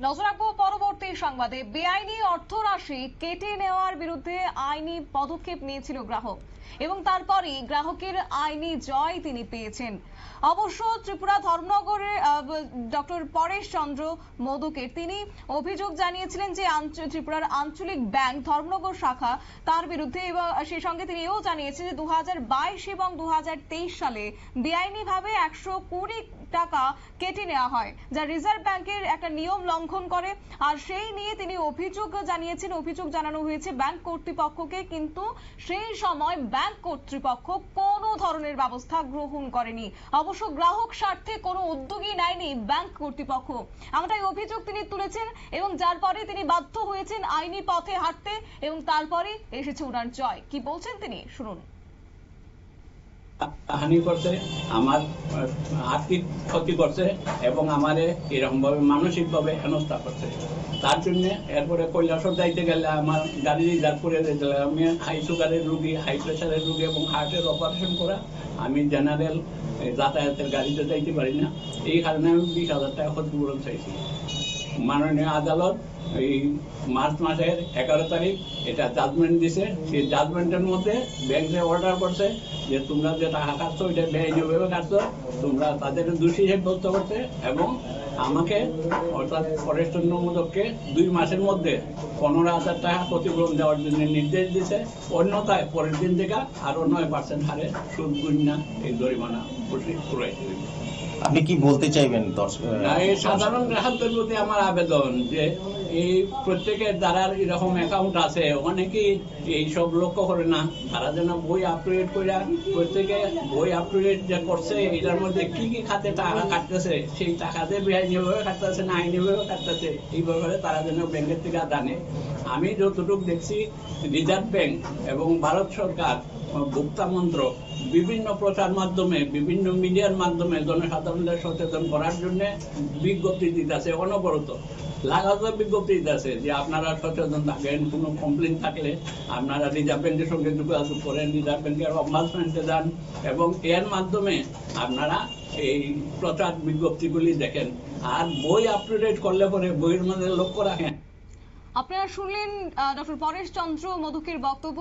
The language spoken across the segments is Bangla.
নজর রাখবো পরবর্তী সংবাদে। বেআইনি অর্থরাশি কেটে নেওয়ার বিরুদ্ধে আইনি পদক্ষেপ নিয়েছিল গ্রাহক এবং তারপরই গ্রাহকের আইনি জয় তিনি পেয়েছেন। অবশ্য ত্রিপুরা ধর্মনগরের ডক্টর পরেশ চন্দ্র মোদকের তিনি অভিযোগ জানিয়েছিলেন যে ত্রিপুরার আঞ্চলিক ব্যাংক ধর্মনগর শাখা তার বিরুদ্ধে, এবং সেই সঙ্গে তিনি এও জানিয়েছেন যে 2022 এবং 2023 সালে বেআইনিভাবে 120 টাকা কেটে নেওয়া হয়, যা রিজার্ভ ব্যাংকের একটা নিয়ম লঙ্ঘন করে। আর সেই নিয়ে তিনি অভিযোগ জানিয়েছেন, অভিযোগ জানানো হয়েছে ব্যাংক কর্তৃপক্ষকে, কিন্তু সেই সময় ব্যাংক কর্তৃপক্ষ কোনো ধরনের ব্যবস্থা গ্রহণ করেনি। অবশ্য গ্রাহক স্বার্থে কোনো উদ্যোগই নেয়নি ব্যাংক কর্তৃপক্ষ, এমনটাই অভিযোগ তিনি তুলেছেন, এবং যার পরে তিনি বাধ্য হয়েছেন আইনি পথে হাঁটতে, এবং তারপরে এসেছে ওনার জয়। কি বলছেন তিনি, শুনুন। হানি করছে, আমার আর্থিক ক্ষতি করছে এবং আমারে এরকম ভাবে মানসিক ভাবে হেনস্থা করছে। তার জন্য এরপরে কৈলাসর যাইতে গেলে আমার গাড়ি রিজার্ভ করে দিতে, আমি হাই সুগারের রুগী, হাই প্রেশারের রুগী এবং হার্টের অপারেশন করা, আমি জেনারেল যাতায়াতের গাড়িতে যাইতে পারি না। এই কারণে আমি 20,000 টাকা ক্ষতিপূরণ চাইছি। মাননীয় আদালত এই মার্চ মাসের 11 তারিখ এটা জাজমেন্ট দিছে। সেই জাজমেন্টের মধ্যে ব্যাংকে অর্ডার করছে যে তোমরা যে টাকা কাটছো ওইটা বেআইনিভাবে কাটছো, তোমরা তাদের দোষী সাব্যস্ত করছে এবং আমাকে অর্থাৎ পরেশ চন্দ্র মোদককে 2 মাসের মধ্যে 15,000 টাকা ক্ষতিপূরণ দেওয়ার জন্য নির্দেশ দিছে। অন্যথায় পরের দিন থেকে আরো 9% হারে সুদ গুণনা এই জরিমানা পুরাইতে হইবে। আপনি কি বলতে চাইবেন? এই সাধারণ গ্রাহকদের প্রতি আমার আবেদন যে এই প্রত্যেকের যারা এরকম অ্যাকাউন্ট আছে অনেকেই এইসব লক্ষ্য করে না, তারা যেন বই আপটুডেট করে, প্রত্যেকে বই আপটুডেট যে করছে এটার মধ্যে কি কি খাতে টাকা কাটতেছে, সেই টাকাতে বেআইনিভাবে কাটতেছে না আইনিভাবে কাটতেছে, এই ব্যাপারে তারা যেন ব্যাংকের থেকে জানে। আমি যতটুকু দেখছি রিজার্ভ ব্যাংক এবং ভারত সরকার ভোক্তা মন্ত্রক বিভিন্ন প্রচার মাধ্যমে, বিভিন্ন মিডিয়ার মাধ্যমে জনসাধারণদের সচেতন করার জন্য বিজ্ঞপ্তি দিতেছে, অনবরত লাগাতার বিজ্ঞপ্তি দিতেছে যে আপনারা সচেতন থাকেন, কোনো কমপ্লেন থাকলে আপনারা রিজার্ভ ব্যাংকের সঙ্গে যোগাযোগ করেন, রিজার্ভ ব্যাংকের অম্বাসমেন্টে যান এবং এর মাধ্যমে আপনারা এই প্রচার বিজ্ঞপ্তিগুলি দেখেন। আর বই আপটুডেট করলে পরে বইয়ের মধ্যে লক্ষ্য রাখেন। আপনারা শুনলেন ডক্টর পরেশ চন্দ্র মোদকের বক্তব্য,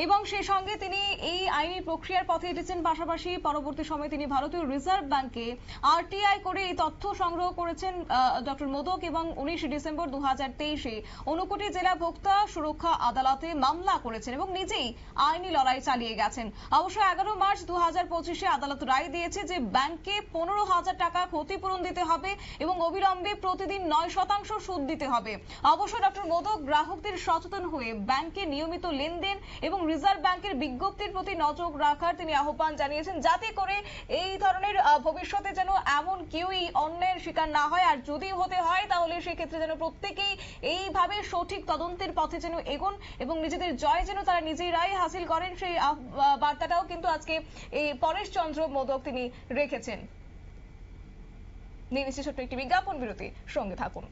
এবং সেই সঙ্গে তিনি এই আইনি প্রক্রিয়ার পথে হেঁটেছেন। পাশাপাশি পরবর্তী সময়ে তিনি ভারতীয় রিজার্ভ ব্যাংকে আরটিআই করে এই তথ্য সংগ্রহ করেছেন ডক্টর মোদক, এবং 19 ডিসেম্বর 2023-এ ঊনকোটি জেলা ভোক্তা সুরক্ষা আদালতে মামলা করেছেন এবং নিজেই আইনি লড়াই চালিয়ে গেছেন। অবশ্য 11 মার্চ 2025-এ আদালত রায় দিয়েছে যে ব্যাংকে 15,000 টাকা ক্ষতিপূরণ দিতে হবে এবং অবিলম্বে প্রতিদিন 9% সুদ দিতে হবে। অবশ্য ডক্টর মোদক গ্রাহকদের সচেতন হয়ে ব্যাংকে নিয়মিত লেনদেন এবং রিজার্ভ ব্যাংকের বিজ্ঞপ্তির প্রতি নজর রাখার তিনি আহ্বান জানিয়েছেন, যাতে করে এই ধরনের ভবিষ্যতে যেন এমন কেউই অন্যায়ের শিকার না হয়। আর যদি হতে হয় তাহলে সেক্ষেত্রে যেন প্রত্যেকেই এইভাবে সঠিক তদন্তের পথে যেন এগোন এবং নিজেদের জয় যেন তারা নিজেরাই হাসিল করেন, সেই বার্তাটাও কিন্তু আজকে এই পরেশ চন্দ্র মোদক তিনি রেখেছেন। নিয়ে নিচ্ছে ছোট্ট একটি বিজ্ঞাপন বিরতি, সঙ্গে থাকুন।